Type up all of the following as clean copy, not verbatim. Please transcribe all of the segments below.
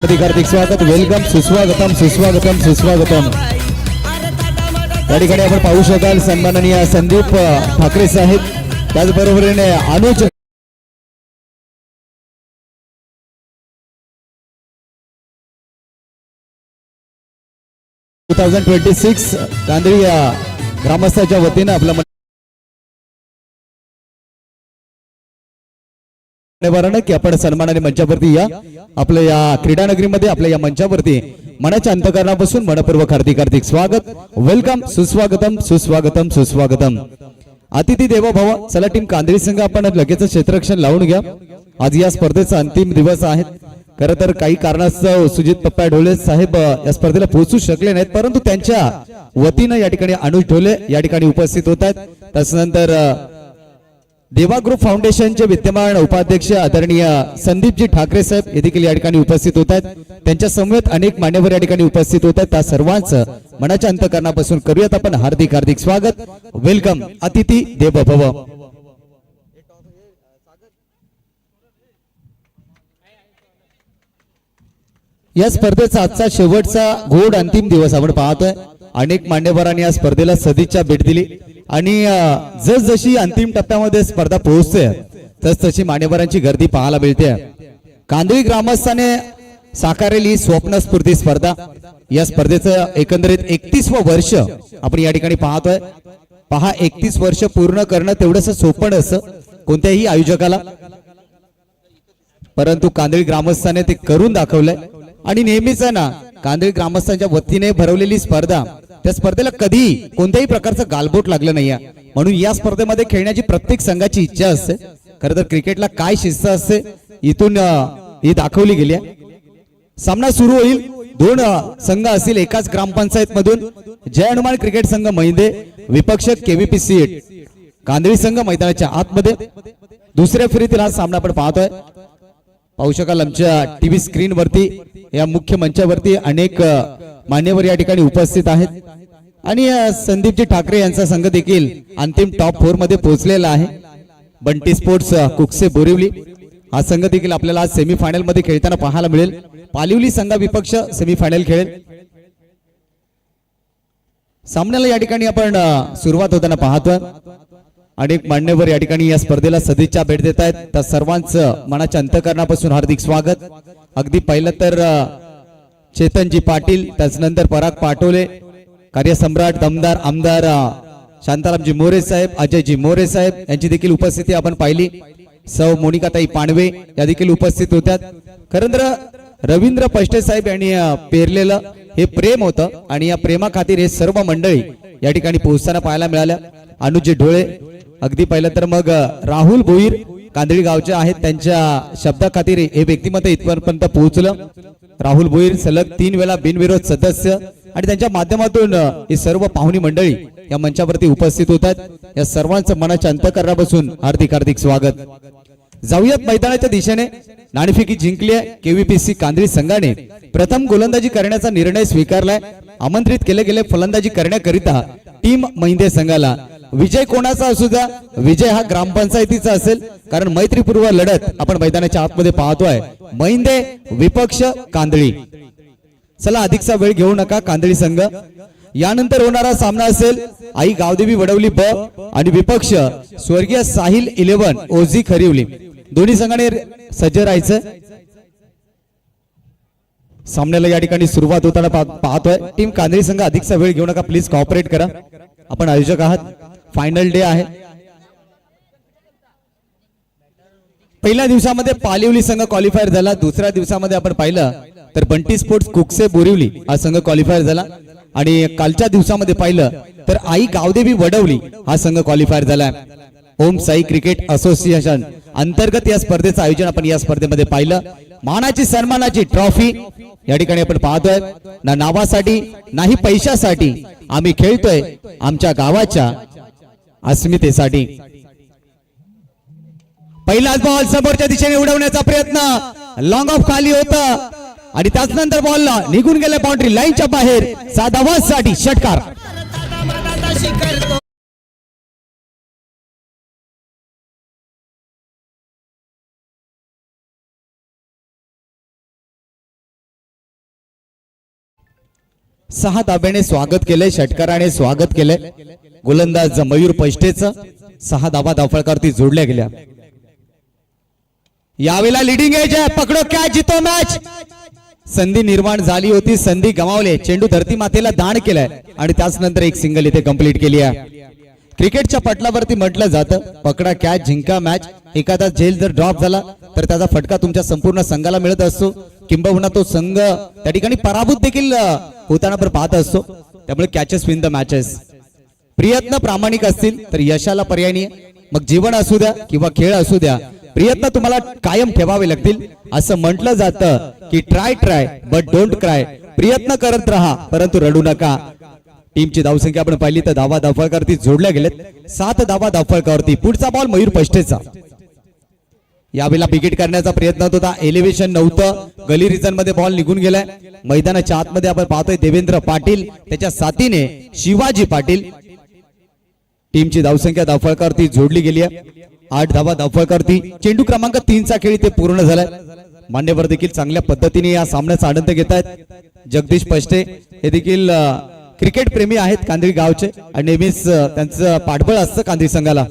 हार्दिक स्वागत, वेलकम, सुस्वागतम सुस्वागतम सुस्वागतम। या ठिकाणी आपण पाहू शकाल सन्माननीय संदीप ठाकरे साहेब, त्याचबरोबरीने अनुज 2026 कांदळी ग्रामस्थाच्या वतीने आपल्या की आपण सन्मानाने मंचावरती या। आपल्या या क्रीडा नगरीमध्ये आपल्या या मंचावरती मनाच्या अंतःकरणापासून मनपूर्वक हार्दिक स्वागत, वेलकम, सुस्वागतम सुस्वागतम सुस्वागतम। अतिथी देवो भव। चला टीम कांदळी संघ आपण लगेच क्षेत्ररक्षण लावून घ्या। आज या स्पर्धेचा अंतिम दिवस आहे। खरं तर काही कारणास्तव सुजित पप्पा ढोले साहेब या स्पर्धेला पोहोचू शकले नाहीत, परंतु त्यांच्या वतीने या ठिकाणी अनुज ढोले या ठिकाणी उपस्थित होत आहेत। त्यानंतर देवा ग्रुप फाउंडेशनचे विद्यमान उपाध्यक्ष आदरणीय संदीपजी ठाकरे साहेब हे देखील या ठिकाणी उपस्थित होत आहेत। त्यांच्या समवेत अनेक मान्यवर या ठिकाणी उपस्थित होत आहेत। त्या सर्वांचं मनाच्या अंतःकरणापासून करूयात आपण हार्दिक स्वागत, वेलकम। अतिथी देवो भव। या स्पर्धेचा आजचा शेवटचा घोड अंतिम दिवस आपण पाहतोय। अनेक मान्यवरांनी या स्पर्धेला सदिच्छा भेट दिली आणि जसजशी अंतिम टप्प्यामध्ये स्पर्धा पोहोचते तसतशी मान्यवरांची गर्दी पाहायला मिळते। कांदळी ग्रामस्थाने साकारलेली स्वप्न स्फूर्ती स्पर्धा, या स्पर्धेचं एकंदरीत 31वं वर्ष आपण या ठिकाणी पाहतोय। पहा, 31 वर्ष पूर्ण करणं तेवढंच सोपं नसतं कोणत्याही आयोजकाला, परंतु कांदळी ग्रामस्थाने ते करून दाखवलंय। आणि नेहमीच ना कांदळी ग्रामस्थांच्या वतीने भरवलेली स्पर्धा, त्या स्पर्धेला कधी कोणत्याही प्रकारचं गालबोट लागलं नाहीये, म्हणून या स्पर्धेमध्ये खेळण्याची प्रत्येक संघाची इच्छा असते। खरं तर क्रिकेटला काय शिस्त असते इथून ही दाखवली गेली आहे। सामना सुरू होईल, दोन संघ असतील एकाच ग्रामपंचायत मधून। जय हनुमान क्रिकेट संघ महिंदे विपक्ष केव्हीपीसी कांदळी संघ मैदानाच्या आतमध्ये। दुसऱ्या फेरीतील हा सामना आपण पाहतोय। पाहू शकाल आमच्या टीव्ही स्क्रीन वरती, या मुख्य मंचावरती अनेक मान्यवर या ठिकाणी उपस्थित आहेत आणि संदीपजी ठाकरे यांचा संघ देखील अंतिम टॉप 4 मध्ये पोहोचलेला आहे। बंटी स्पोर्ट्स कुकसे बोरिवली हा संघ देखील आपल्याला आज सेमीफायनल मध्ये खेळताना पाहायला मिळेल। पालिवली संघ विपक्ष सेमीफायनल खेळेल। सामन्याला या ठिकाणी आपण सुरुवात होताना पाहतोय। अनेक मान्यवर या ठिकाणी या स्पर्धेला सदिच्छा भेट देत आहेत। त्या सर्वांचं मनाच्या अंतःकरणापासून हार्दिक स्वागत। अगदी पहिलं तर चेतनजी पाटील, त्यानंतर पराग पाटोले, कार्यसम्राट दमदार आमदार शांतारामजी मोरे साहेब, अजयजी मोरे साहेब यांची देखील उपस्थिती आपण पाहिली। सौ मोनिकाताई पांडवे या देखील उपस्थित होत्या। खरं तर रवींद्र पष्टे साहेब यांनी पेरलेलं हे प्रेम होतं आणि या प्रेमाखातीर हे सर्व मंडळी या ठिकाणी पोहोचताना पाहायला मिळाल्या। अनुजजी ढोळे, अगदी पहिलं तर मग राहुल भोईर कांदळी गावचे आहेत, त्यांच्या शब्दाखातीर हे व्यक्तिमत्व इथपर्यंत पोहोचलं। राहुल भोईर सलग 3 वेळा बिनविरोध सदस्य आणि त्यांच्या माध्यमातून ही सर्व पाहुणी मंडळी या मंचावरती उपस्थित होतात। या सर्वांचं मनाच्या अंतःकरणापासून हार्दिक स्वागत। जाऊयात मैदानाच्या दिशेने। नाणेफेकी जिंकली आहे। केव्हीपीसी कांदळी संघाने प्रथम गोलंदाजी करण्याचा निर्णय स्वीकारलाय। आमंत्रित केले गेले फलंदाजी करण्याकरिता टीम महिंदे संघाला। विजय कोणाचा असू द्या, विजय हा ग्रामपंचायतीचा असेल, कारण मैत्रीपूर्व लढत आपण मैदानाच्या आतमध्ये पाहतोय। महिंदे विपक्ष कांदळी। चला अधिकचा वेळ घेऊ नका कांदळी संघ। यानंतर होणारा सामना असेल आई गावदेवी वडवली ब आणि विपक्ष स्वर्गीय साहिल 11 ओझी खरिवली। दोन्ही संघाने सज्ज राहायचं। सामन्याला या ठिकाणी सुरुवात होताना पाहतोय। टीम कांदळी संघ अधिकचा वेळ घेऊ नका, प्लीज कॉपरेट करा, आपण आयोजक आहात। फायनल डे आहे। पहिल्या दिवसामध्ये पालिवली संघ क्वालिफायर झाला। दुसऱ्या दिवसामध्ये आपण पाहिलं तर बंटी स्पोर्ट्स कुकसे बोरिवली हा संघ क्वालिफायर झाला। आणि कालच्या दिवसामध्ये पाहिलं तर आई गावदेवी वडवली हा संघ क्वालिफायर झालाय. ओम साई क्रिकेट असोसिएशन अंतर्गत या स्पर्धेचं आयोजन आपण या स्पर्धेमध्ये पाहिलं. मानाची सन्मानाची ट्रॉफी या ठिकाणी आपण पाहतोय. ना नावासाठी नाही पैशासाठी आम्ही खेळतोय, आमच्या गावाच्या अस्मितेसाठी. पहिलाच बॉल समोरच्या दिशेने उडवण्याचा प्रयत्न लॉंग ऑफ खाली होता आणि त्याचनंतर बॉलला निघून गेल्या बाउंड्री लाईनच्या बाहेर. साधा साठी षटकार. सहा धाब्याने स्वागत केलंय, षटकाराने स्वागत केलंय गोलंदाज मयूर पैष्टेचं. 6 धावा धावफलकावरती जोडल्या गेल्या. यावेळेला लिडिंग एज आहे, पकडो कॅच जितो मॅच. संधी निर्माण झाली होती, संधी गमावले. चेंडू धरती मातेला दान केलाय आणि त्याच नंतर एक सिंगल इथे कंप्लीट केली आहे. क्रिकेटच्या पटलावरती म्हटलं जातं पकडा कॅच जिंका मॅच. एखादा झेल जर ड्रॉप झाला तर त्याचा फटका तुमच्या संपूर्ण संघाला मिळत असतो, किंबहुना तो संघ त्या ठिकाणी पराभूत देखील होताना पण पाहत असतो. त्यामुळे कॅचेस विन द मॅचेस. प्रयत्न प्रामाणिक असतील तर यशाला पर्याय नाही. मग जीवन असू द्या किंवा खेळ असू द्या, प्रयत्न तुम्हाला कायम ठेवावे लागतील. असं म्हटलं जातं की ट्राय बट डोंट क्राय. प्रयत्न करत राहा परंतु रडू नका. टीमची धावसंख्या आपण पाहिली तर धावा धावफलकावरती जोडल्या गेलेत. 7 धावा धावफलकावरती. पुढचा बॉल मयूर पैष्टेचा. यावेळेला विकेट करण्याचा प्रयत्न होता, एलिव्हेशन नव्हतं. गली रिजन मध्ये बॉल निघून गेलाय. मैदानाच्या आतमध्ये आपण पाहतोय देवेंद्र पाटील, त्याच्या साथीने शिवाजी पाटील. टीमची धावसंख्या धावफलकावरती जोडली गेली आहे. 8 धावा धावफलकावरती. चेंडू क्रमांक 3 चा खेळ इथे पूर्ण झालाय. मान्यवर देखील चांगल्या पद्धतीने या सामन्याचा आनंद घेत आहेत. जगदीश पैष्टे हे देखील क्रिकेट प्रेमी आहेत कांदळी गावचे आणि नेहमीच त्यांचं पाठबळ असतं कांदळी संघाला.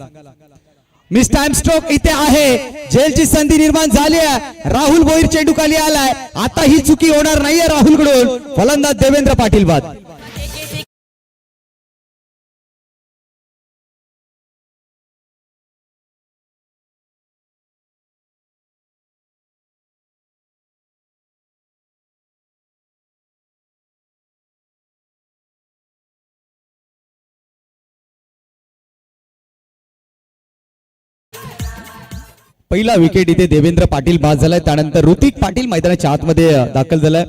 मिस टाइम स्ट्रोक इथे आहे. झेलची संधी निर्माण झाली आहे. राहुल भोईर चेंडू खाली आलाय. आता ही चुकी होणार नाहीये राहुल कडून. फलंदाज देवेंद्र पाटील बाद. पहिला विकेट इथे देवेंद्र पाटील बाद झालाय. त्यानंतर ऋतिक पाटील मैदानाच्या आतमध्ये दाखल झालाय.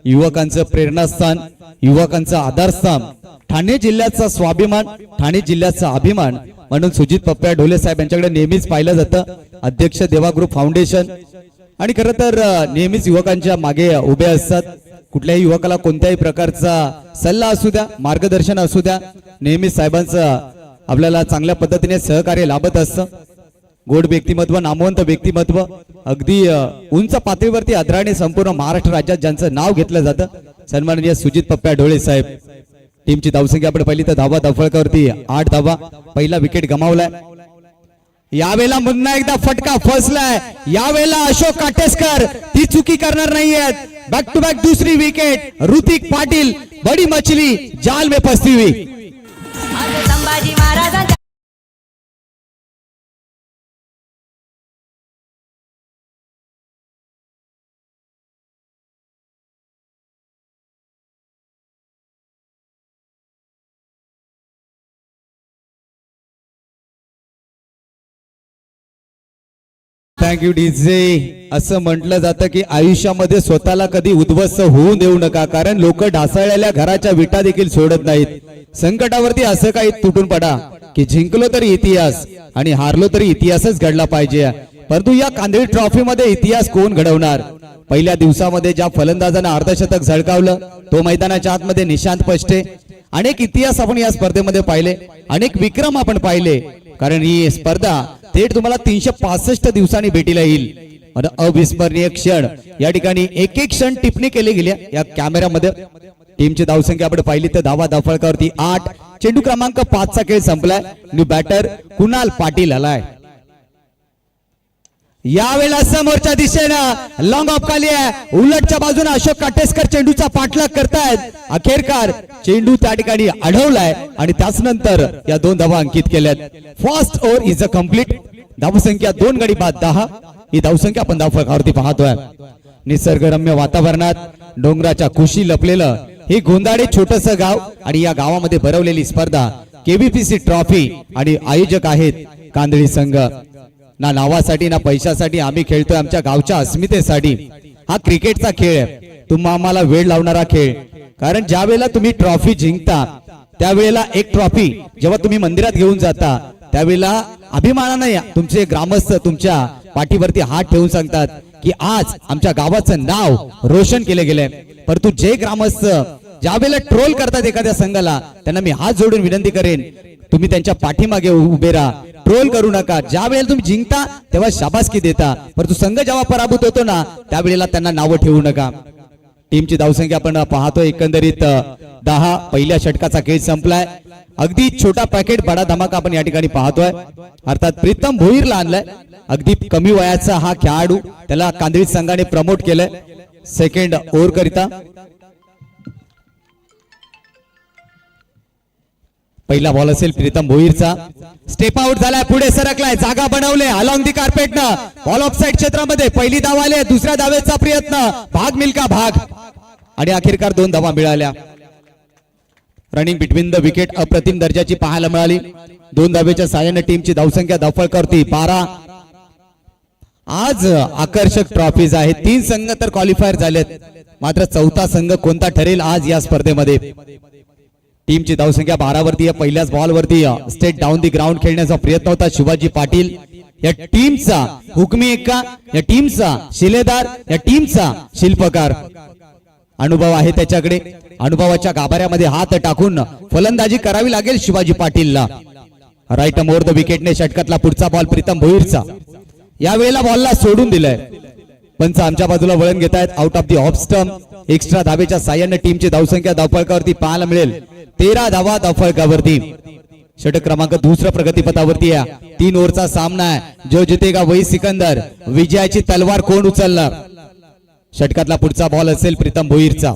युवकांचं प्रेरणास्थान, युवकांचं आधारस्थान, ठाणे जिल्ह्याचा स्वाभिमान, ठाणे जिल्ह्याचा अभिमान म्हणून सुजित पप्प्या ढोले साहेब यांच्याकडे नेहमीच पाहिलं जातं. अध्यक्ष देवा ग्रुप फाउंडेशन आणि खरं तर नेहमीच युवकांच्या मागे उभे असतात. कुठल्याही युवकाला कोणत्याही प्रकारचा सल्ला असू द्या, मार्गदर्शन असू द्या, नेहमीच साहेबांचं आपल्याला चांगल्या पद्धतीने सहकार्य लाभत असतं. गोड व्यक्तिमत्व, नामवंत व्यक्तिमत्व, अगदी उंच पातळीवरती आदराने संपूर्ण महाराष्ट्र राज्यात ज्यांचं नाव घेतलं जातं, सन्माननीय सुजित पप्प्या ढोळे साहेब. टीमची धावसंख्या आपण पाहिली तर धावा धावफलकावरती 8 धावा. पहिला विकेट गमावलाय. यावेळेला पुन्हा एकदा फटका फसलाय. यावेळेला अशोक काटेस्कर ती चुकी करणार नाहीयेत. बॅक टू बॅक दुसरी विकेट. ऋतिक पाटील बडी मछली जाल में फंसी हुई. Sambhaji Maharaj thank you DJ. असं म्हटलं जातं की आयुष्यामध्ये स्वतःला कधी उद्ध्वस्त होऊ देऊ नका, कारण लोक ढासळलेल्या घराच्या विटा देखील सोडत नाहीत. संकटावरती असं काही तुटून पडा की जिंकलो तरी इतिहास आणि हारलो तरी इतिहासच घडला पाहिजे. परंतु या कांदळी ट्रॉफी मध्ये इतिहास कोण घडवणार? पहिल्या दिवसामध्ये ज्या फलंदाजानं अर्धशतक झळकावलं तो मैदानाच्या आतमध्ये निशांत पैष्टे. अनेक इतिहास आपण या स्पर्धेमध्ये पाहिले, अनेक विक्रम आपण पाहिले, कारण ही स्पर्धा थेट तुम्हाला 365 दिवसांनी भेटीला येईल. अविस्मरणीय क्षण या ठिकाणी एक एक क्षण टिप्पणी केली गेली या कॅमेऱ्यामध्ये. टीमची धावसंख्या आपण पाहिली तर धावा धावफलकावरती 8. चेंडू क्रमांक 5 चा खेळ संपलाय. न्यू बॅटर कुणाल पाटील आलाय. यावेळेला समोरच्या दिशेनं लॉंग ऑफ खाली आहे. उलटच्या बाजूने अशोक काटेस्कर चेंडूचा पाठलाग करतायत. अखेरकार चेंडू त्या ठिकाणी अडवलाय आणि त्याच नंतर या 2 धावा अंकित केल्यात. First over is a complete. धावसंख्या 2 गडी बाद 10. ही धावसंख्या आपण धावफलकावरती पाहतोय. निसर्गरम्य वातावरणात डोंगराच्या कुशी लपलेलं ही गोंदाडे छोटस गाव आणि या गावामध्ये भरवलेली स्पर्धा केबीपीसी ट्रॉफी आणि आयोजक आहेत कांदळी संघ. ना नावासाठी ना पैशासाठी आम्ही खेळतोय आमच्या गावच्या अस्मितेसाठी. हा क्रिकेटचा खेळ आहे, तुम्हा आम्हाला वेळ लावणारा खेळ. कारण ज्या वेळेला तुम्ही ट्रॉफी जिंकता त्यावेळेला एक ट्रॉफी जेव्हा तुम्ही मंदिरात घेऊन जाता त्यावेळेला अभिमानाने तुमचे ग्रामस्थ तुमच्या पाठीवरती हात ठेवून सांगतात की आज आमच्या गावाचं नाव रोशन केले गेले. परंतु जे ग्रामस्थ ज्या वेळेला ट्रोल करतात एखाद्या संघाला त्यांना मी हात जोडून विनंती करेन तुम्ही त्यांच्या पाठीमागे उभे राहा, ट्रोल करू नका. ज्या वेळेला तुम्ही जिंकता तेव्हा शाबासकी देता, परंतु संघ जेव्हा पराभूत होतो ना त्यावेळेला त्यांना नावं ठेवू नका. टीमची धावसंख्या आपण पाहतोय एकंदरीत 10. पहिल्या षटकाचा खेळ संपलाय. अगदी छोटा पॅकेट बडा धमाका आपण या ठिकाणी पाहतोय. अर्थात प्रीतम भोईरला आणलाय. अगदी कमी वयाचा हा खेळाडू, त्याला कांदळी संघाने प्रमोट केलंय सेकंड ओव्हर करिता. पहिला बॉल असेल प्रीतम भोईरचा. स्टेप आउट झालाय, पुढे सरकलाय, जागा बनवले अलॉंग दी कार्पेट न बॉल ऑफ साइड क्षेत्रामध्ये. पहिली धाव आली, दुसऱ्या धावेचा प्रयत्न, भाग मिल्का भाग आणि अखेरकार 2 धावा मिळाल्या. रनिंग बिटवीन द विकेट अप्रतिम दर्जाची पाहायला मिळाली. 2 धावेच्या साहाय्याने टीमची धावसंख्या धावफळकावरती 12. आज आकर्षक ट्रॉफीज आहेत. 3 संघ तर क्वालिफायर झालेत, मात्र 4था संघ कोणता ठरेल आज या स्पर्धेमध्ये. टीमची धावसंख्या 12 वरती. पहिल्याच बॉल वरती स्टेट डाऊन दी ग्राउंड खेळण्याचा प्रयत्न होता शिवाजी पाटील. या टीमचा हुकमी एक्का, या टीमचा शिलेदार, या टीमचा शिल्पकार. अनुभव आहे त्याच्याकडे. अनुभवाच्या गाभाऱ्यामध्ये हात टाकून फलंदाजी करावी लागेल शिवाजी पाटीलला. राईट मोर द विकेटने षटकातला पुढचा बॉल प्रीतम भोईरचा. या वेळेला बॉलला सोडून दिलंय. पंच आमच्या बाजूला वळण घेत आहेत. Out of the off stump. Extra धावेच्या साह्याने टीमची धावसंख्या धावफळकावरती पाहायला मिळेल 13 धावा धावफळकावरती. षटक क्रमांक 2 प्रगतीपथावरती आहे. 3 ओव्हरचा सामना आहे. जो जितेगा वही सिकंदर. विजयाची तलवार कोण उचलणार. षटकातला पुढचा बॉल असेल प्रीतम भोईरचा.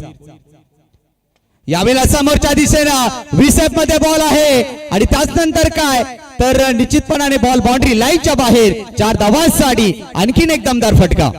यावेळेला समोरच्या दिशेनं विसेप मध्ये बॉल आहे आणि त्यानंतर काय तर निश्चितपणाने बॉल बाउंड्री लाईनच्या बाहेर. 4 धावांसाठी आणखीन एक दमदार फटका.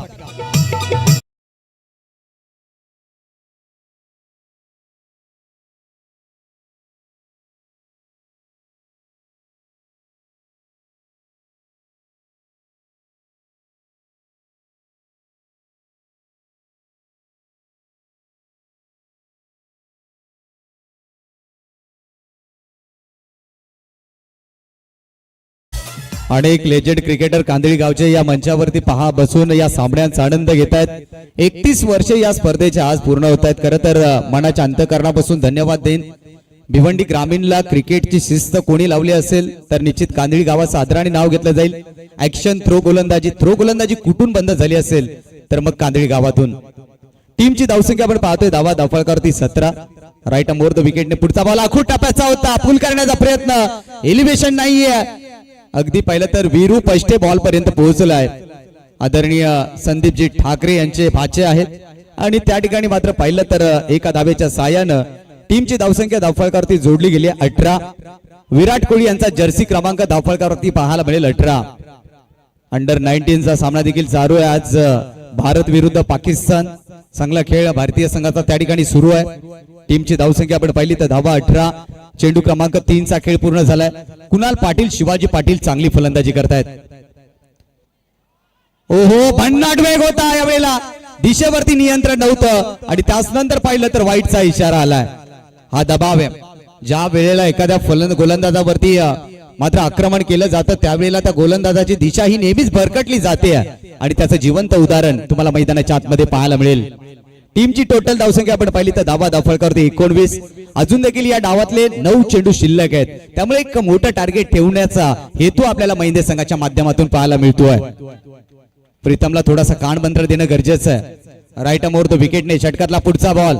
अनेक लेजेंड क्रिकेटर कांदळी गावचे या मंचावरती पहा बसून या सामन्यांचा आनंद घेत आहेत. 31 वर्षे या स्पर्धेच्या आज पूर्ण होत आहेत. खरं तर मनाच्या अंतःकरणापासून धन्यवाद देईन. भिवंडी ग्रामीणला क्रिकेटची शिस्त कोणी लावली असेल तर निश्चित कांदळी गावाचं आदराने नाव घेतलं जाईल. ऍक्शन थ्रो गोलंदाजी कुठून बंद झाली असेल तर मग कांदळी गावातून. टीमची धावसंख्या आपण पाहतोय धावा धावफळकावरती 17. राईट मोर द विकेटने पुढचा बॉल आखूड टप्प्याचा होता. फुल करण्याचा प्रयत्न, एलिव्हेशन नाहीये. अगदी पहिलं तर वीरू पष्टे बॉल पर्यंत पोहोचलाय. आदरणीय संदीपजी ठाकरे यांचे भाचे आहेत आणि त्या ठिकाणी मात्र पाहिलं तर एका धावेच्या साह्यानं टीमची धावसंख्या धावफळकावरती जोडली गेली 18. विराट कोहली यांचा जर्सी क्रमांक धावफळकावरती पाहायला मिळेल 18. अंडर 19 चा सामना देखील चालू आहे. आज भारत विरुद्ध पाकिस्तान. चांगला खेळ भारतीय संघाचा त्या ठिकाणी सुरू आहे. टीमची धावसंख्या आपण पाहिली तर धावा 18. चेंडू क्रमांक 3 चा खेळ पूर्ण झालाय. कुणाल पाटील शिवाजी पाटील चांगली फलंदाजी करतायत. ओहो भन्नाट वेग होता यावेळेला. दिशेवरती नियंत्रण नव्हतं आणि त्यानंतर पाहिलं तर वाईटचा इशारा आलाय. हा दबाव आहे. ज्या वेळेला एखाद्या गोलंदाजावरती मात्र आक्रमण केलं जातं त्यावेळेला त्या गोलंदाजाची दिशा ही नेहमीच भरकटली जाते आणि त्याचं जिवंत उदाहरण तुम्हाला मैदानाच्या आतमध्ये पाहायला मिळेल. टीमची टोटल धावसंख्या आपण पाहिली तर धावा धावफळकावरती 19. अजून देखील या डावातले 9 चेंडू शिल्लक आहेत. त्यामुळे एक मोठं टार्गेट ठेवण्याचा हेतू आपल्याला महिंदे संघाच्या माध्यमातून पाहायला मिळतोय. प्रीतमला थोडासा कान बंदर देणं गरजेचं आहे. राईट मोर द विकेटने षटकातला पुढचा बॉल.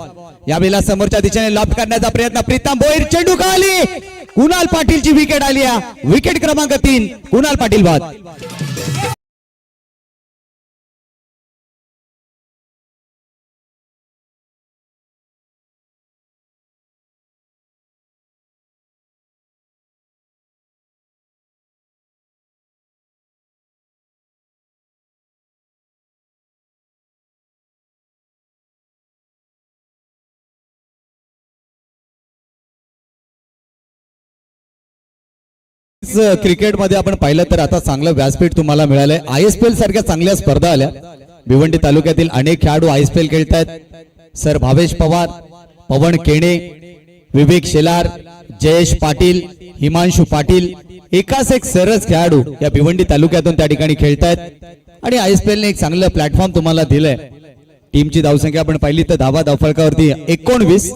यावेळेला समोरच्या दिशेने लॉफ्ट करण्याचा प्रयत्न. प्रीतम भोईर चेंडू खाली. कुणाल पाटीलची विकेट आली. विकेट क्रमांक 3 कुणाल पाटील बाद. नक्कीच क्रिकेटमध्ये आपण पाहिलं तर आता चांगलं व्यासपीठ तुम्हाला मिळालंय. ISPL सारख्या चांगल्या स्पर्धा आल्या. भिवंडी तालुक्यातील अनेक खेळाडू ISPL खेळतायत. सर भावेश पवार, पवन केणे, विवेक शेलार, जयेश पाटील, हिमांशु पाटील एकाच एक सरस खेळाडू या भिवंडी तालुक्यातून त्या ठिकाणी खेळतायत आणि ISPL ने एक चांगलं प्लॅटफॉर्म तुम्हाला दिलंय. टीमची धावसंख्या आपण पाहिली तर धावफलकावरती 19.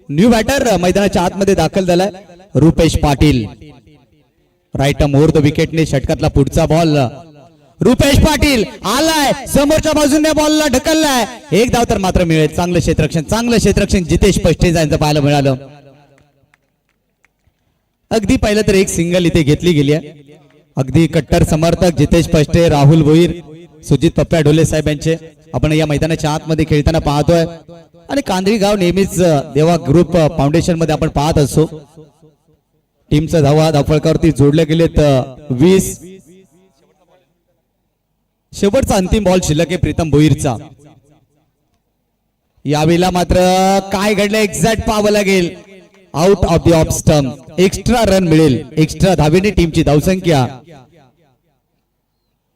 न्यू बॅटर मैदानाच्या आतमध्ये दाखल झालाय Rupesh Patil. Right more the विकेटने षटकातला पुढचा बॉल. रुपेश पाटील आलाय, समोरच्या बाजूने बॉलला ढकललाय. एक धाव तर मात्र मिळेल. चांगलं क्षेत्ररक्षण जितेश पष्टे यांचं पाहायला मिळालं. अगदी पाहिलं तर एक सिंगल इथे घेतली गेली आहे. अगदी कट्टर समर्थक जितेश पष्टे, राहुल भोईर, सुजित पप्प्या ढोले साहेब यांचे आपण या मैदानाच्या आतमध्ये खेळताना पाहतोय. आणि कांदळी गाव नेहमीच देवा ग्रुप फाउंडेशन मध्ये आपण पाहत असतो. टीमचा धावफलकावरती जोडले गेलेत 20. शेवटचा अंतिम बॉल शिल्लक आहे प्रीतम भोईरचा. यावेळेला मात्र काय घडलं एक्झॅक्ट पाहावं लागेल. Out of the of stump. Extra run मिळेल. एक्स्ट्रा धावेने टीमची धावसंख्या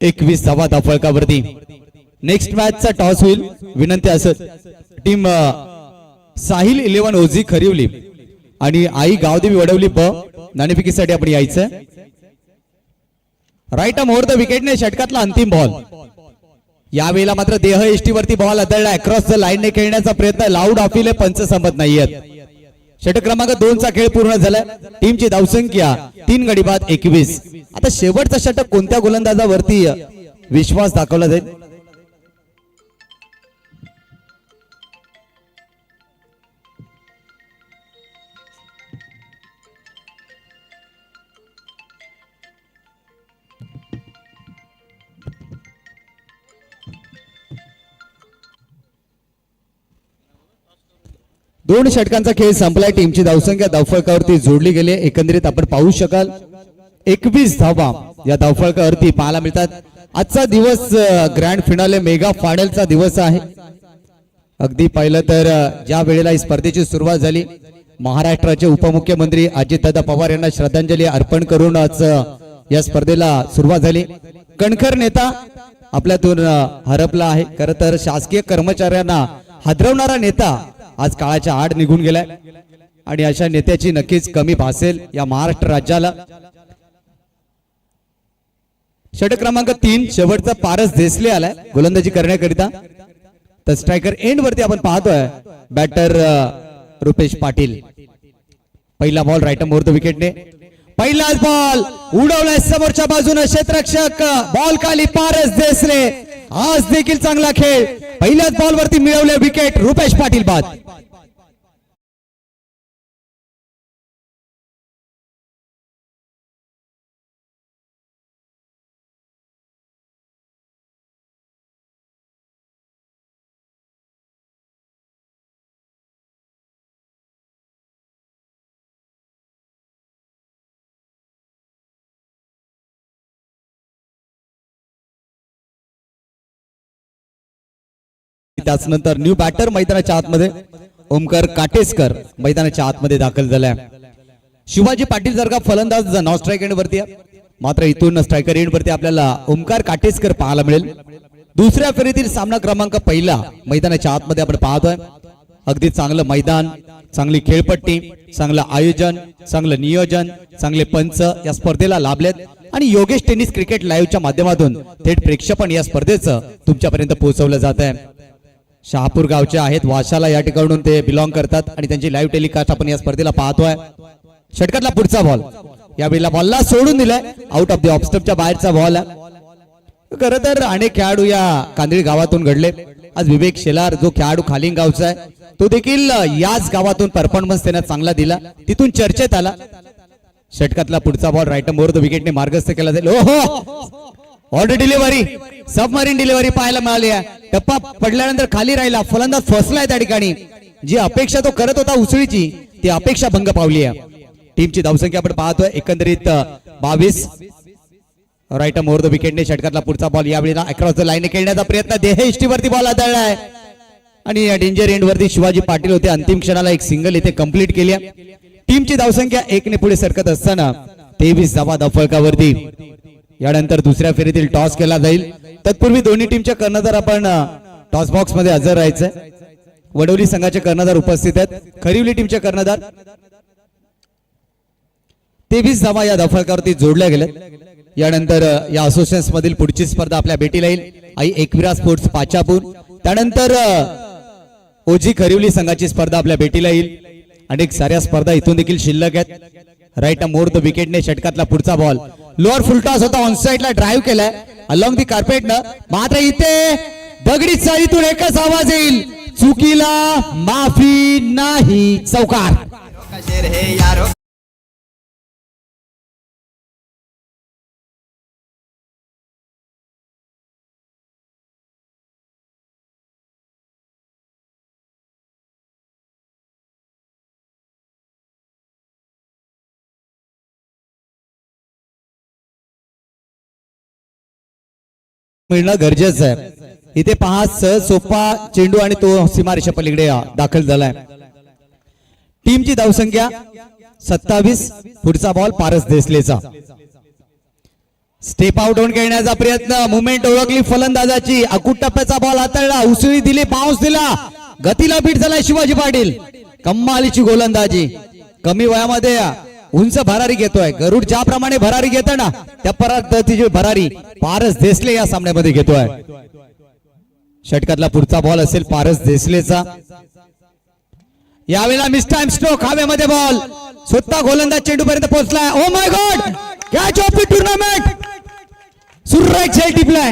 21 धावा धावफलकावरती. नेक्स्ट मॅचचा टॉस होईल. विनंती असत टीम साहिल 11 ओझी खरिवली आणि आई गावदेवी वडवली ब नाणेफेकीसाठी आपण यायचं. राईट मोर द विकेटने षटकातला अंतिम बॉल. यावेळेला मात्र देह एसटी वरती बॉल आदळला. क्रॉस द लाईनने खेळण्याचा प्रयत्न. लाऊड ऑफिले पंच संमत नाहीयेत. षटक क्रमांक 2 चा खेळ पूर्ण झालाय. टीमची धावसंख्या 3 गडी बाद 21. आता शेवटचा षटक कोणत्या गोलंदाजावरती विश्वास दाखवला जाईल. दोन षटकांचा खेळ संपलाय. टीमची धावसंख्या धावफलकावरती जोडली गेली. एकंदरीत आपण पाहू शकाल 21 धावा या धावफलकावरती पाहायला मिळतात. आजचा दिवस ग्रँड फिनाले मेगा फायनलचा दिवस आहे. अगदी पाहिलं तर ज्या वेळेला ही स्पर्धेची सुरुवात झाली, महाराष्ट्राचे उपमुख्यमंत्री अजितदादा पवार यांना श्रद्धांजली अर्पण करून आज या स्पर्धेला सुरुवात झाली. कणखर नेता आपल्यातून हरपला आहे. खरं तर शासकीय कर्मचाऱ्यांना हादरवणारा नेता आज काळाच्या आड निघून गेलाय आणि अशा नेत्याची नक्कीच कमी भासेल या महाराष्ट्र राज्याला. षटक क्रमांक 3 शेवटचा पारस देसले आलाय गोलंदाजी करण्याकरिता. तर स्ट्रायकर एंड वरती आपण पाहतोय बॅटर रुपेश पाटील. पहिला बॉल राईट मोर द विकेटने. पहिलाच बॉल उडवलाय समोरच्या बाजूने क्षेत्ररक्षक. बॉल खाली पारस देसले. आज देखील चांगला खेळ. पहिल्याच बॉल वरती मिळवले विकेट. रुपेश पाटील बाद. त्यानंतर न्यू बॅटर मैदानाच्या आतमध्ये ओमकार काटेसकर मैदानाच्या आतमध्ये दाखल झालाय. शिवाजी पाटील जर का फलंदाज नॉन स्ट्राईक एंड वरती आहे, मात्र इथून स्ट्रायकर एंड वरती आपल्याला ओमकार काटेसकर पाहायला मिळेल. दुसऱ्या फेरीतील सामना क्रमांक पहिला मैदानाच्या आतमध्ये आपण पाहतोय. अगदी चांगलं मैदान, चांगली खेळपट्टी, चांगलं आयोजन, चांगलं नियोजन, चांगले पंच या स्पर्धेला लाभलेत आणि योगेश टेनिस क्रिकेट लाईव्हच्या माध्यमातून थेट प्रेक्षेपण या स्पर्धेचं तुमच्यापर्यंत पोहोचवलं जात आहे. शहापूर गावचे आहेत, वाशाला या ठिकाणून ते बिलॉंग करतात आणि त्यांची लाईव्ह टेलिकास्ट आपण या स्पर्धेला पाहतोय. षटकातला पुढचा बॉल यावेळेला बॉलला सोडून दिलाय. आउट ऑफ द ऑफ स्टंपच्या बाहेरचा बॉल. खरं तर अनेक खेळाडू या कांदळी गावातून घडले. आज विवेक शेलार जो खेळाडू खालीन गावचा आहे तो देखील याच गावातून परफॉर्मन्स त्याने चांगला दिला, तिथून चर्चेत आला. षटकातला पुढचा बॉल राईट मोर द विकेटने मार्गस्थ केला जाईल. ओहो, ऑर्डर डिलिव्हरी, सबमरीन डिलिव्हरी पाहायला मिळाली आहे. टप्पा पडल्यानंतर खाली राहिला, फलंदाज फसलाय त्या ठिकाणी. जी अपेक्षा तो करत होता उसळीची ती अपेक्षा भंग पावली आहे. टीमची धावसंख्या आपण पाहतोय एकंदरीत 22. राईट मोर द विकेटने षटकातला पुढचा बॉल यावेळेला अक्रॉस द लाईन खेळण्याचा प्रयत्न. देह इष्टीवरती बॉल आदळलाय आणि डेंजर एंड वरती शिवाजी पाटील होते. अंतिम क्षणाला एक सिंगल इथे कंप्लीट केली. टीमची धावसंख्या 1 ने पुढे सरकत असताना 23 धावा धावफलकावरती. यानंतर दुसऱ्या फेरीतील टॉस केला जाईल. तत्पूर्वी दोन्ही टीमच्या कर्णधार आपण टॉस बॉक्स मध्ये हजर राहायचंय. वडवली संघाचे कर्णधार उपस्थित आहेत. खरिवली टीमचे कर्णधार. 23 धावा या धावफलकावरती जोडल्या गेल्या. यानंतर या असोसिएशन्स मधील पुढची स्पर्धा आपल्या भेटीला येईल. आई एकविरा स्पोर्ट्स पाचापूर. त्यानंतर ओजी खरिवली संघाची स्पर्धा आपल्या भेटीला येईल. अनेक साऱ्या स्पर्धा इथून देखील शिल्लक आहेत. राईट मोर द विकेटने षटकातला पुढचा बॉल लोअर फुलटॉस होता. ऑन साइडला ड्राईव्ह केलाय अलॉंग दी कार्पेट न. मात्र इथे दगडी चाळीतून एकच आवाज येईल, चुकीला माफी नाही. चौकार. मिळणं गरजेचं आहे. इथे पहा सहज सोपा चेंडू आणि तो सीमारेषा पलीकडे दाखल झालाय. टीमची धावसंख्या 27. पुढचा बॉल पारस देसलेचा. स्टेप आउट होऊन खेळण्याचा प्रयत्न. मुवमेंट ओळखली फलंदाजाची. अकूट टप्प्याचा बॉल हाताळला. उसळी दिली, बाउन्स दिला. गतीला बीट झालाय शिवाजी पाटील. कमालीची गोलंदाजी. कमी वयामध्ये उंच भरारी घेतोय. गरुड ज्याप्रमाणे भरारी घेतो ना त्या पद्धतीची भरारी पारस देसले या सामन्यामध्ये घेतोय. षटकातला पुढचा बॉल असेल पारस देसलेचा. यावेळेला मिस टाइम स्ट्रोक. हवेमध्ये बॉल. स्वतः गोलंदाज चेंडू पर्यंत पोहोचलाय. Oh my God, catch of the tournament. सुरेख झेल टिपलाय.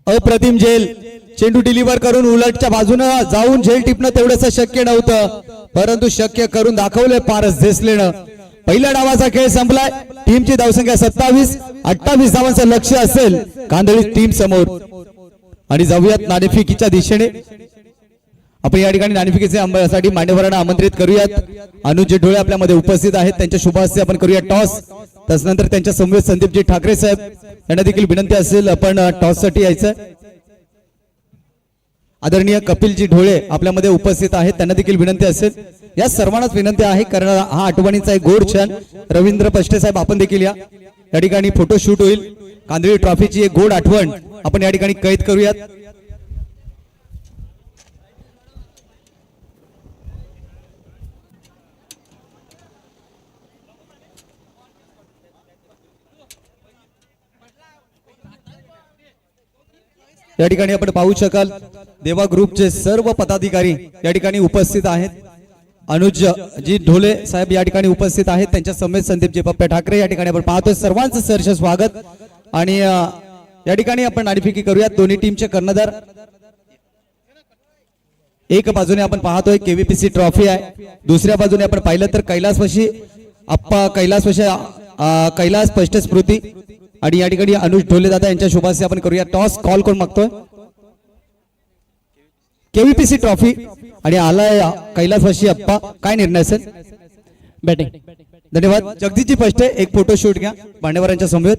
अप्रतिम झेल. चेंडू डिलिव्हर करून उलटच्या बाजूनं जाऊन झेल टिपणं तेवढंच शक्य नव्हतं, परंतु शक्य करून दाखवले पारस देसलेनं. पहिल्या डावाचा खेळ संपलाय. टीमची धावसंख्या 27. 28 धावांचं लक्ष असेल कांदळी टीम समोर. आणि जाऊयात नाणेफेकीच्या दिशेने. आपण या ठिकाणी नाणेफेकीसाठी मान्यवरांना आमंत्रित करूयात. अनुज ढोळे आपल्यामध्ये उपस्थित आहेत. त्यांच्या शुभ हस्ते आपण करूया टॉस. त्यानंतर त्यांच्या समवेत संदीपजी ठाकरे साहेब यांना देखील विनंती असेल आपण टॉस साठी यायचं. आदरणीय कपिलजी ढोळे आपल्यामध्ये उपस्थित आहेत. त्यांना देखील विनंती असेल. या सर्वांनाच विनंती आहे कारण हा आठवणीचा एक गोड क्षण. रवींद्र पष्टे साहेब आपण देखील या ठिकाणी फोटोशूट होईल. कांदळी ट्रॉफीची एक गोड आठवण आपण या ठिकाणी कैद करूयात. या ठिकाणी आपण पाहू शकाल देवा ग्रुपचे सर्व पदाधिकारी या ठिकाणी उपस्थित आहेत. अनुज जी ढोले साहेब या ठिकाणी उपस्थित आहेत. त्यांच्या समेत संदीपजी पप्प्या ठाकरे या ठिकाणी आपण पाहतोय. सर्वांचं सहर्ष स्वागत. आणि या ठिकाणी आपण नाणेफेकी करूयात. दोन्ही टीमचे कर्णधार. एक बाजूने आपण पाहतोय केव्हीपीसी ट्रॉफी आहे. दुसऱ्या बाजूने आपण पाहिलं तर कैलासवासी आप्पा कैलास स्पष्ट स्मृती. आणि या ठिकाणी अनुज ढोले दादा यांच्या शुभाशी आपण करूया टॉस. कॉल कोण मागतोय? केव्हीपीसी ट्रॉफी आणि आलाय कैलासवासी अप्पा. काय निर्णय असेल? बॅटिंग. धन्यवाद. जगदीशजी पष्टे एक फोटोशूट घ्या मान्यवरांच्या समवेत.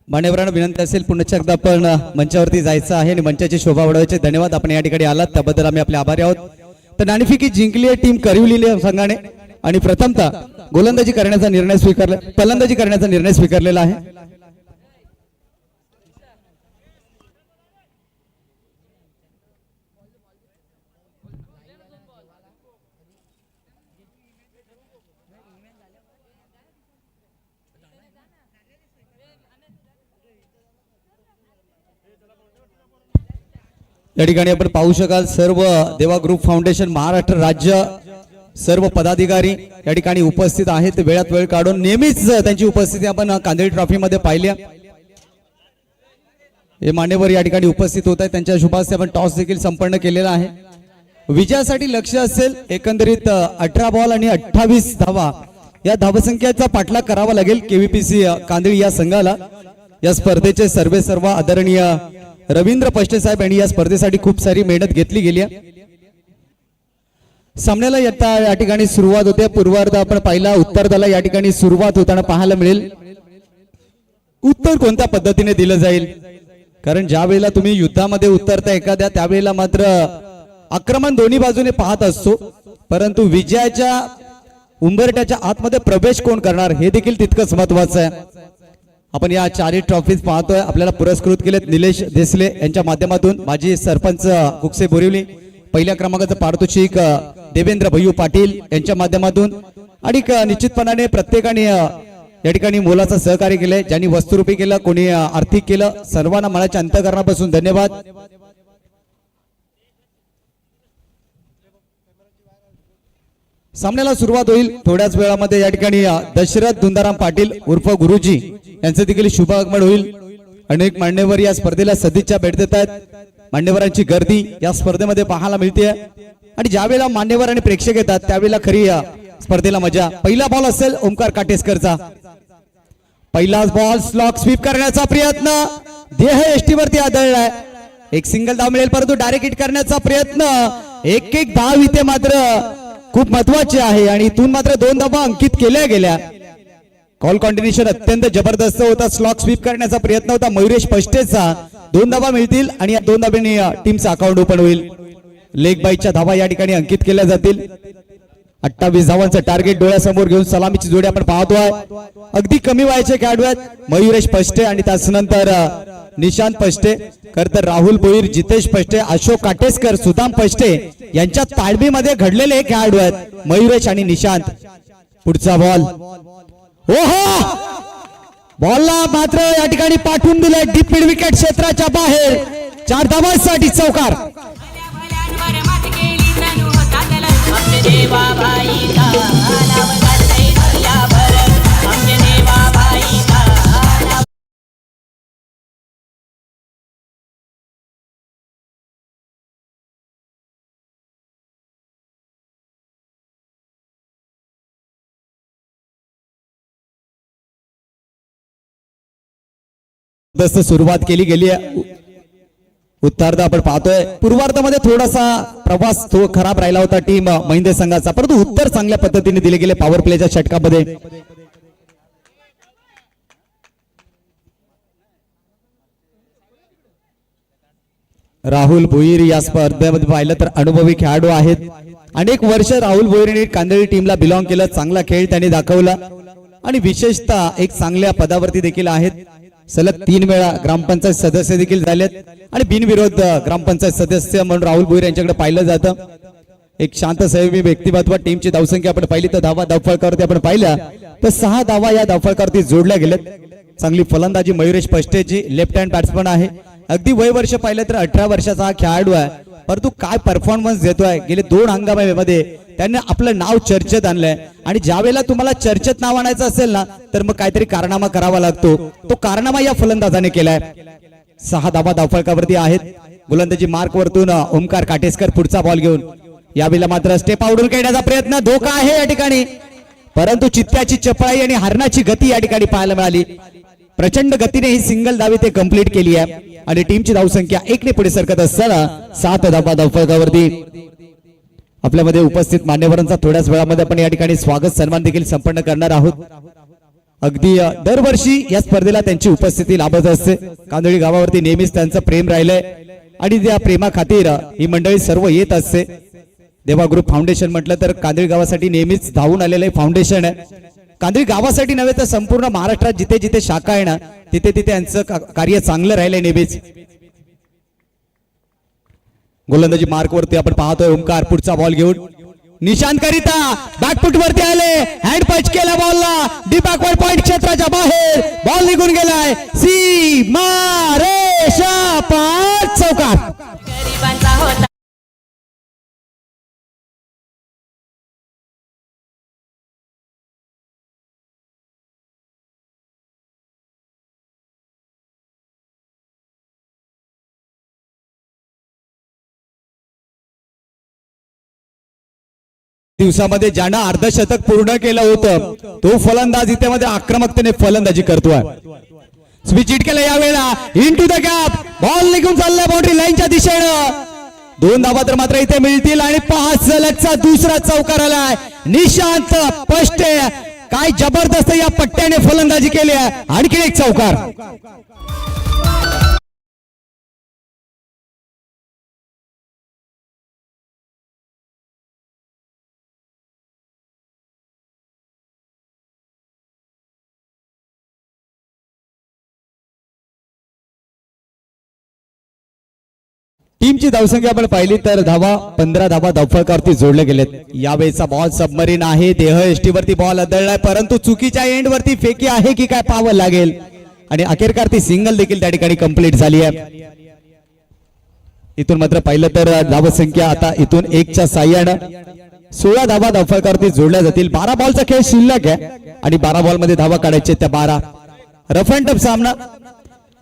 मान्यवरांना विनंती असेल पुन्हा एकदा आपण मंचावरती जायचं आहे आणि मंचाची शोभा वाढवायची. धन्यवाद आपण या ठिकाणी आलात त्याबद्दल आम्ही आपले आभारी आहोत. तर नाणेफेकी जिंकली आहे टीम करिवली संघाने आणि प्रथमतः फलंदाजी करण्याचा निर्णय स्वीकारलेला आहे. या ठिकाणी आपण पाहू शकाल सर्व देवा ग्रुप फाउंडेशन महाराष्ट्र राज्य सर्व पदाधिकारी या ठिकाणी उपस्थित आहेत. वेळात वेळ काढून नेहमीच त्यांची उपस्थिती आपण कांदळी ट्रॉफी मध्ये पाहिली. हे मान्यवर या ठिकाणी उपस्थित होत आहेत. त्यांच्या शुभास्ते आपण टॉस देखील संपन्न केलेला आहे. विजयासाठी लक्ष असेल एकंदरीत 18 बॉल आणि 28 धावा या धावसंख्येचा पाठलाग करावा लागेल केव्हीपीसी कांदळी या संघाला. या स्पर्धेचे सर्व आदरणीय रवींद्र पष्टे साहेब यांनी या स्पर्धेसाठी खूप सारी मेहनत घेतली गेली आहे. सामन्याला या ठिकाणी सुरुवात होते. पूर्वार्ध आपण पाहिला, उत्तरार्धाला या ठिकाणी सुरुवात होताना पाहायला मिळेल. उत्तर कोणत्या पद्धतीने दिलं जाईल, कारण ज्या वेळेला तुम्ही युद्धामध्ये उतरता एखाद्या, त्यावेळेला मात्र आक्रमण दोन्ही बाजूने पाहत असतो, परंतु विजयाच्या उंबरट्याच्या आतमध्ये प्रवेश कोण करणार हे देखील तितकंच महत्वाचं आहे. आपण या चारही ट्रॉफीज पाहतोय. आपल्याला पुरस्कृत केलेत निलेश देसले यांच्या माध्यमातून, माजी सरपंच कुकसे बोरिवली, पहिल्या क्रमांकाचं पारितोषिक देवेंद्र भैयू पाटील यांच्या माध्यमातून, आणि निश्चितपणाने प्रत्येकाने या ठिकाणी मोलाचं सहकार्य केलंय. ज्यांनी वस्तुरूपी केलं, कोणी आर्थिक केलं, सर्वांना मनाच्या अंतःकरणापासून धन्यवाद. सामन्याला सुरुवात होईल थोड्याच वेळामध्ये. या ठिकाणी दशरथ धुंदाराम पाटील उर्फ गुरुजी यांचं देखील शुभ आगमन होईल. अनेक मान्यवर या स्पर्धेला सदिच्छा भेट देत आहेत. मान्यवरांची गर्दी या स्पर्धेमध्ये पाहायला मिळते, आणि ज्या वेळेला मान्यवर आणि प्रेक्षक येतात त्यावेळेला खरी स्पर्धेला मजा. पहिला बॉल असेल ओमकार काटेसकरचा. पहिलाच बॉल स्लॉक स्वीप करण्याचा प्रयत्न, देह एष्टीवरती आदळलाय. एक सिंगल धाव मिळेल, परंतु डायरेक्ट हिट करण्याचा प्रयत्न. एक धाव इथे मात्र खूप महत्वाचे आहे, आणि इथून मात्र 2 धावा अंकित केल्या गेल्या. कॉल कॉन्टिन्युएशन अत्यंत जबरदस्त होता. स्लॉक स्वीप करण्याचा प्रयत्न होता मयुरेश पष्टेचा. 2 धावा मिळतील आणि या 2 धाब्यांनी टीमचं अकाउंट ओपन होईल. लेग बाईच्या धावा या ठिकाणी अंकित केल्या जातील. 28 धावांचं टार्गेट डोळ्यासमोर घेऊन सलामीची जोडी आपण पाहतोय. अगदी कमी वयाचे खेळाडू आहेत मयुरेश पष्टे, आणि त्यानंतर निशांत पष्टे. खरं तर राहुल भोईर, जितेश पष्टे, अशोक काटेसकर, सुदाम पष्टे यांच्या ताळमीमध्ये घडलेले हे खेळाडू आहेत मयुरेश आणि निशांत. पुढचा बॉल, ओहो, बॉलला मात्र या ठिकाणी पाठवून दिलंय डीप मिड विकेट क्षेत्राच्या बाहेर. 4 धावांसाठी चौकार. सुरुवात केली गेली आहे. उत्तरार्ध आपण पाहतोय. पूर्वार्धामध्ये थोडासा प्रवास खराब राहिला होता टीम महिंद्र संघाचा, परंतु उत्तर चांगल्या पद्धतीने दिले गेले पॉवर प्लेच्या षटकामध्ये. राहुल भोईर या स्पर्धेमध्ये पाहिलं तर अनुभवी खेळाडू आहेत. अनेक वर्ष राहुल भोईरने कांदळी टीमला बिलॉंग केलं. चांगला खेळ त्यांनी दाखवला, आणि विशेषतः एक चांगल्या पदावरती देखील आहेत. सलग 3 वेळा ग्रामपंचायत सदस्य देखील झालेत, आणि बिनविरोध ग्रामपंचायत सदस्य म्हणून राहुल भोईर यांच्याकडे पाहिलं जातं. एक शांत संयमी व्यक्तिमत्व. टीमची धावसंख्या आपण पाहिली तर धावा धावफलकावरती आपण पाहिल्या तर 6 धावा या धावफलकावरती जोडल्या गेल्यात. चांगली फलंदाजी मयुरेश पष्टेची, लेफ्ट हँड बॅट्समन आहे. अगदी वय वर्ष पाहिलं तर 18 वर्षाचा हा खेळाडू आहे, परंतु काय परफॉर्मन्स देतोय. गेले 2 हंगामामध्ये त्यांनी आपलं नाव चर्चेत आणलंय, आणि ज्या वेळेला तुम्हाला चर्चेत नाव आणायचं असेल ना, तर मग काहीतरी कारनामा करावा लागतो. तो कारनामा या फलंदाजाने केलाय. 6 धावा धावफलकावरती आहेत. गोलंदाजी मार्क वरतून ओमकार काटेसकर पुढचा बॉल घेऊन. यावेळेला मात्र स्टेप आउटून खेळण्याचा प्रयत्न, धोका आहे या ठिकाणी, परंतु चित्त्याची चपळाई आणि हरणाची गती या ठिकाणी पाहायला मिळाली. प्रचंड गतीने ही सिंगल धावी ते कंप्लीट केली आहे, आणि टीमची धावसंख्या 1 ने पुढे सरकत असताना 7 धावा धावफलकावरती. आपल्यामध्ये उपस्थित मान्यवरांचा थोड्याच वेळामध्ये आपण या ठिकाणी स्वागत सन्मान देखील संपन्न करणार आहोत. अगदी दरवर्षी या स्पर्धेला त्यांची उपस्थिती लाभत असते. कांदळी गावावरती नेहमीच त्यांचं प्रेम राहिलंय, आणि त्या प्रेमा खातीर ही मंडळी सर्व येत असते. देवा ग्रुप फाउंडेशन म्हटलं तर कांदळी गावासाठी नेहमीच धावून आलेलं फाउंडेशन आहे. कांदळी गावासाठी नव्हे तर संपूर्ण महाराष्ट्रात जिथे जिथे शाखा आहे ना, तिथे तिथे यांचं कार्य चांगलं राहिलंय नेहमीच. गोलंदाजी मार्क वरती आपण पाहतोय ओमकार पुढचा बॉल घेऊन. निशांत करिता बॅकफुट वरती आले, हँड पंच केला बॉलला, डीप बॅकवर्ड पॉइंट क्षेत्राच्या बाहेर. बॉल निघून गेलाय. सीमा रेषा पार, चौकार. दिवसामध्ये ज्यानं अर्धशतक पूर्ण केलं होतं तो फलंदाज इथे मध्ये आक्रमकतेने फलंदाजी करतोय. स्विच हिट केलं यावेळेला, into the gap, ball निघून चाललाय बाउंड्री लाईनच्या दिशेनं. 2 धावा तर मात्र इथे मिळतील आणि 5 सलगचा दुसरा चौकार आलाय. निशांत पष्टे काय जबरदस्त या पट्ट्याने फलंदाजी केली आहे. आणखी एक चौकार. टीमची धावसंख्या आपण पाहिली तर 15 धावा धावफलकावरती जोडले गेलेत. यावेळेचा बॉल सबमरीन आहे. देह एसटी वरती बॉल आदळलाय परंतु चुकीच्या एंड वरती फेकी आहे की काय पाहावं लागेल. आणि अखेरकार ती सिंगल देखील त्या ठिकाणी कंप्लीट झाली आहे. इथून मात्र पाहिलं तर धावसंख्या आता इथून 1च्या साह्यानं 16 धावा धावफलकावरती जोडल्या जातील. 12 बॉलचा खेळ शिल्लक आहे आणि 12 बॉल मध्ये धावा काढायचे त्या 12. रफ अँड टफ सामना.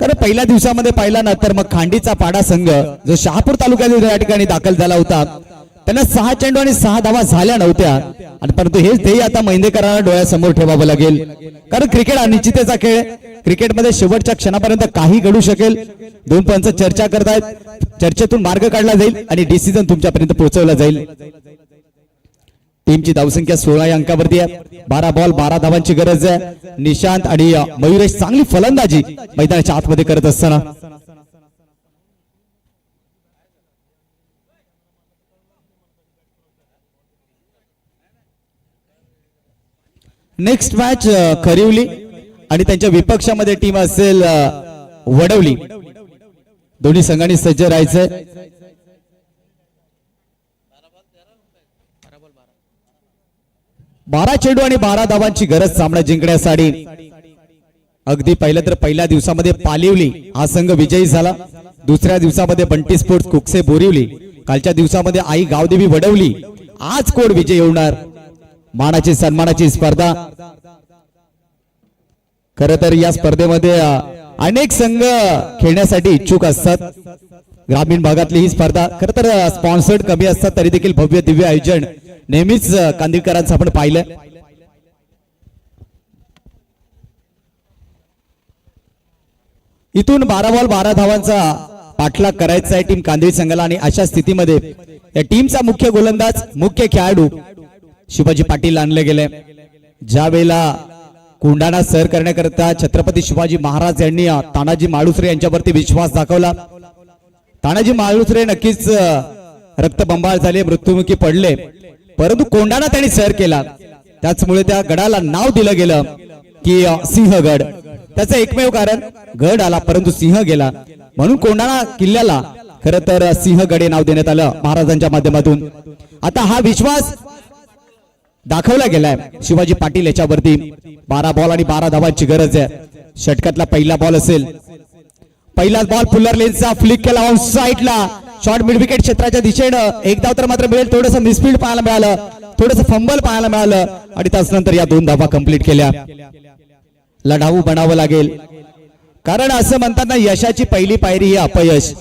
कारण पहिल्या दिवसामध्ये पाहिला ना तर मग खांडीचा पाडा संघ जो शहापूर तालुक्यात या ठिकाणी दाखल झाला होता त्यांना 6 चेंडू आणि 6 धावा झाल्या नव्हत्या. आणि परंतु हेच ध्येय आता महिंदेकरांना डोळ्यासमोर ठेवावं लागेल. कारण क्रिकेट हा निश्चिततेचा खेळ. क्रिकेटमध्ये शेवटच्या क्षणापर्यंत काही घडू शकेल. 2 पंच चर्चा करतायत. चर्चेतून मार्ग काढला जाईल आणि डिसिजन तुमच्यापर्यंत पोहोचवला जाईल. टीमची धावसंख्या 16 या अंकावरती आहे. 12 बॉल 12 धावांची गरज आहे. निशांत आणि मयुरेश चांगली फलंदाजी मैदानाच्या आतमध्ये करत असताना नेक्स्ट मॅच खरिवली आणि त्यांच्या विपक्षामध्ये टीम असेल वडवली. दोन्ही संघांनी सज्ज राहायचंय. 12 चेंडू आणि 12 धावांची गरज सामना जिंकण्यासाठी. अगदी पहिलं तर पहिल्या दिवसामध्ये पालिवली हा संघ विजयी झाला. दुसऱ्या दिवसामध्ये बंटी स्पोर्ट्स कुकसे बोरिवली. कालच्या दिवसामध्ये आई गावदेवी वडवली. आज कोण विजयी होणार. मानाची सन्मानाची स्पर्धा. खर तर या स्पर्धेमध्ये अनेक संघ खेळण्यासाठी इच्छुक असतात. ग्रामीण भागातली ही स्पर्धा खर तर स्पॉन्सर्ड कमी असतात तरी देखील भव्य दिव्य आयोजन नेहमीच कांदिवकरांचं आपण पाहिलं. इथून 12 बॉल 12 धावांचा पाठलाग करायचा आहे टीम कांदिवली संघाला. आणि अशा स्थितीमध्ये या टीमचा मुख्य गोलंदाज मुख्य खेळाडू शिवाजी पाटील आणले गेले. ज्या वेळेला कोंडाणा सर करण्याकरता छत्रपती शिवाजी महाराज यांनी तानाजी माळुसरे यांच्यावरती विश्वास दाखवला. तानाजी माळुसरे नक्कीच रक्तबंबाळ झाले, मृत्युमुखी पडले, परंतु कोंडाणा त्यांनी सर केला. त्याचमुळे त्या गडाला नाव दिलं गेलं की सिंहगड. त्याचं एकमेव कारण गड आला परंतु सिंह गेला म्हणून कोंडाणा किल्ल्याला खरं तर सिंहगड हे नाव देण्यात आलं महाराजांच्या माध्यमातून. आता हा विश्वास दाखवला गेलाय शिवाजी पाटील याच्यावरती. 12 बॉल आणि 12 धावांची गरज आहे. षटकातला पहिला बॉल असेल. पहिला बॉल फुलर लेन्सचा फ्लिक केला ऑन साइडला. शॉर्ट मिड विकेट क्षेत्राच्या दिशेनं एक धाव तर मात्र मिळेल. थोडंसं मिसफील्ड पाहायला मिळालं, थोडंसं फंबल पाहायला मिळालं आणि त्यानंतर या 2 धावा कंप्लीट केल्या. लढाऊ बनावं लागेल कारण असं म्हणतात ना यशाची पहिली पायरी ही अपयश.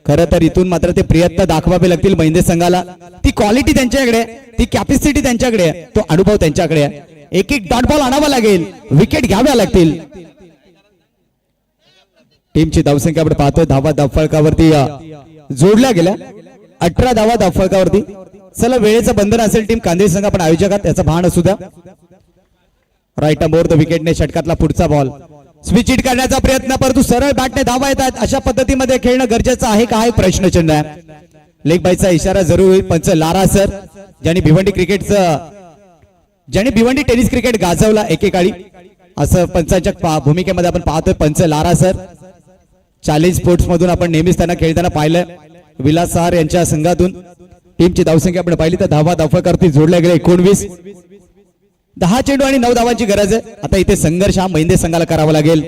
खरं तर इथून मात्र ते प्रयत्न दाखवावे लागतील महिंदे संघाला. ती क्वालिटी त्यांच्याकडे, ती कॅपॅसिटी त्यांच्याकडे, तो अनुभव त्यांच्याकडे. एक एक डॉट बॉल आणावा लागेल, विकेट घ्याव्या लागतील. टीमची धावसंख्या आपण पाहतोय. धावा धावफलकावरती जोडल्या गेल्या. 18 धावा धावफलकावरती. चला वेळेचं बंधन असेल टीम कांदिवली संघ पण आयोजकात त्याचा भान असू द्या. राईट मोर द विकेटने षटकातला पुढचा बॉल स्विच हिट करण्याचा प्रयत्न परंतु सरळ बॅटने धावा येतात. अशा पद्धतीमध्ये खेळणं गरजेचं आहे का हा प्रश्नचिन्ह आहे. लेग बायचा इशारा जरूर होईल. पंच लारा सर ज्यांनी भिवंडी टेनिस क्रिकेट गाजवला एकेकाळी असं पंचांच्या भूमिकेमध्ये आपण पाहतोय. पंच लारा सर चॅलेंज स्पोर्ट्स मधून आपण नेहमीच त्यांना खेळताना पाहिलंय. विलास सहार यांच्या संघातून. टीमची धावसंख्या आपण पाहिली तर धावा धावफलकावरती जोडल्या गेल्या 19. 10 चेंडू आणि 9 धावांची गरज आहे. आता इथे संघर्ष हा महिंदे संघाला करावा लागेल.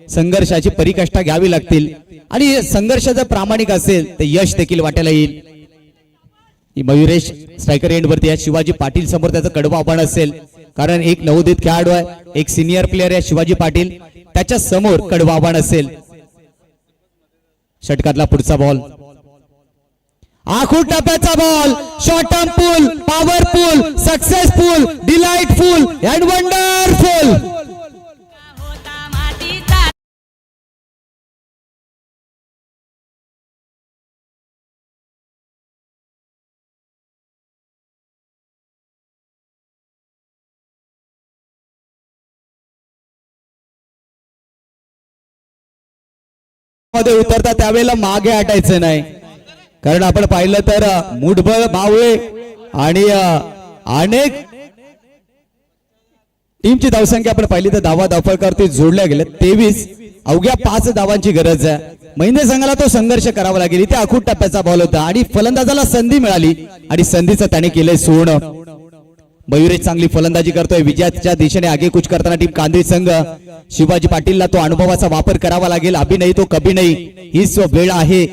संघर्षाची परिकष्टा घ्यावी लागतील आणि संघर्ष जर प्रामाणिक असेल तर यश देखील वाटायला येईल. मयुरेश स्ट्रायकर एंड वरती आहे. शिवाजी पाटील समोर त्याचं कडवं आव्हान असेल कारण एक नवोदित खेळाडू आहे, एक सिनियर प्लेअर आहे शिवाजी पाटील, त्याच्या समोर कडवं आव्हान असेल. षटकातला पुढचा बॉल आखूड टप्प्याचा ball. Short term pool, powerful, successful, delightful and wonderful. मध्ये उतरता त्यावेळेला मागे हटायचं नाही, कारण आपण पाहिलं तर मुठभर मावळे आणि अनेक टीमची धावसंख्या आपण पाहिली तर धावा धावफलकावरती जोडल्या गेल्या 23. अवघ्या 5 धावांची गरज आहे. महिने संघाला तो संघर्ष करावा लागेल. इथे आखूड टप्प्याचा बॉल होता आणि फलंदाजाला संधी मिळाली आणि संधीचं त्याने केलंय सोडणं. मयुरेश चांगली फलंदाजी करतोय. विजयाच्या दिशेने आगेकूच करताना टीम कांदळी संघ शिवाजी पाटीलला तो अनुभवाचा वापर करावा लागेल. अभि नाही तो कभी नाही हीच वेळ आहे.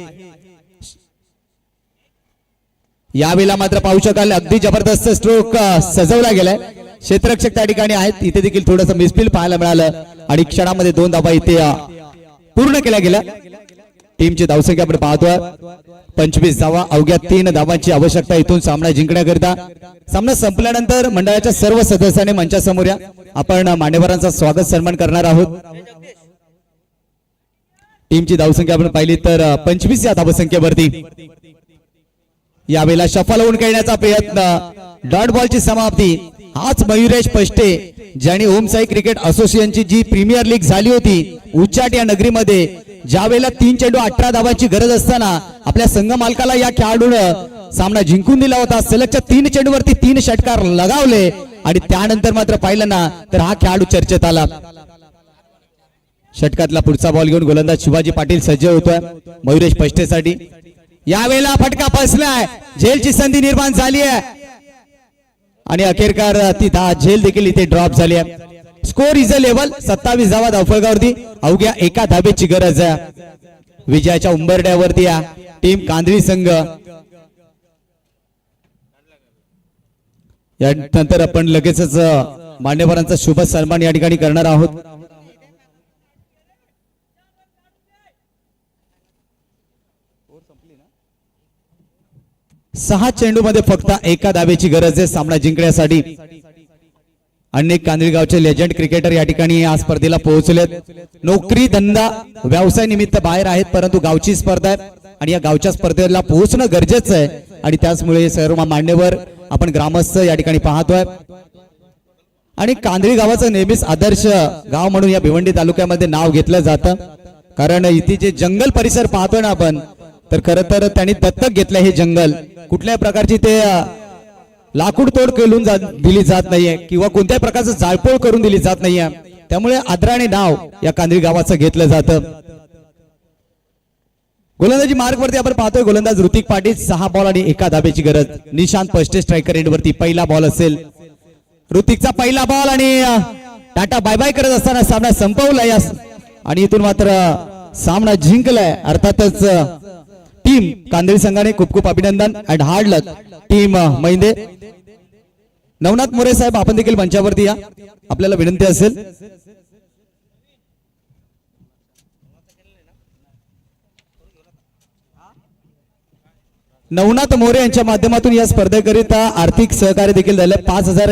यावेळेला मात्र पाहू शकाल अगदी जबरदस्त स्ट्रोक सजवला गेलाय. क्षेत्ररक्षक त्या ठिकाणी आहेत. इथे देखील थोडंसं मिसफील पाहायला मिळालं आणि क्षणामध्ये 2 धावा इथे पूर्ण केल्या गेल्या. टीमची धावसंख्या आपण पाहतोय 25 धावा. अवघ्या 3 धावांची आवश्यकता इथून सामना जिंकण्याकरिता. सामना संपल्यानंतर मंडळाच्या सर्व सदस्यांनी मंचासमोर या. आपण मान्यवरांचा स्वागत सन्मान करणार आहोत. टीमची धावसंख्या आपण पाहिली तर 25 या धावसंख्येवरती यावेळेला शफल होऊन खेळण्याचा प्रयत्न. डॉट बॉलची समाप्ती. हाच मयुरेश पष्टे ज्यांनी ओम साई क्रिकेट असोसिएशनची जी प्रीमियर लीग झाली होती उच्चाट या नगरीमध्ये, ज्या वेळेला 3 चेंडू 18 धावांची गरज असताना आपल्या संघ मालकाला या खेळाडूनं सामना जिंकून दिला होता. सलगच्या 3 चेंडूवरती 3 षटकार लगावले आणि त्यानंतर मात्र पाहिलं ना तर हा खेळाडू चर्चेत आला. षटकातला पुढचा बॉल घेऊन गोलंदाज शिवाजी पाटील सज्ज होतोय मयुरेश पष्टेसाठी. यावेळेला फटका फसलाय. झेलची संधी निर्माण झाली आहे आणि अखेरकार ती झेल देखील इथे ड्रॉप झाली आहे. Score is a level. 27 धावा धावफलकावरती अवघ्या 1 धावेची गरज आहे. विजयाच्या उंबरड्यावरती टीम कांदळी संघ. यानंतर आपण लगेचच मान्यवरांचा शुभ सन्मान या ठिकाणी करणार आहोत. सहा चेंडू मध्ये फक्त 1 धावेची गरज आहे सामना जिंकण्यासाठी. अनेक कांदळी गावचे लेजंड क्रिकेटर या ठिकाणी या स्पर्धेला पोहोचलेत. नोकरी धंदा व्यवसाय निमित्त बाहेर आहेत, परंतु गावची स्पर्धा आहे आणि या गावच्या स्पर्धेला पोहोचणं गरजेचं आहे आणि त्याचमुळे सर्व मान्यवर आपण ग्रामस्थ या ठिकाणी पाहतोय. आणि कांदळी गावाचं नेहमीच आदर्श गाव म्हणून या भिवंडी तालुक्यामध्ये नाव घेतलं जातं, कारण इथे जे जंगल परिसर पाहतोय ना आपण, तर खरं तर त्यांनी दत्तक घेतलं हे जंगल. कुठल्याही प्रकारची ते लाकूड तोड करून दिली जात नाहीये किंवा कोणत्याही प्रकारचं जाळपोळ करून दिली जात नाहीये. त्यामुळे आदराने नाव या कांदळी गावाचं घेतलं जातं. गोलंदाजी मार्गवरती आपण पाहतोय गोलंदाज ऋतिक पाटील. 6 बॉल आणि 1 धावेची गरज. निशांत पष्टे स्ट्रायकर एंडवरती पहिला बॉल असेल. ऋतिकचा पहिला बॉल आणि टाटा बाय बाय करत असताना सामना संपवलाय आणि इथून मात्र सामना जिंकलाय. अर्थातच टीम कांदळी संघाने खूप खूप अभिनंदन and hard luck team Mahinde. Navnath More साहेब आपण देखील मंचावरती या, आपल्याला विनंती असेल. नवनाथ मोरे यांच्या माध्यमातून या स्पर्धेकरिता आर्थिक सहकार्य देखील झाले. 5,000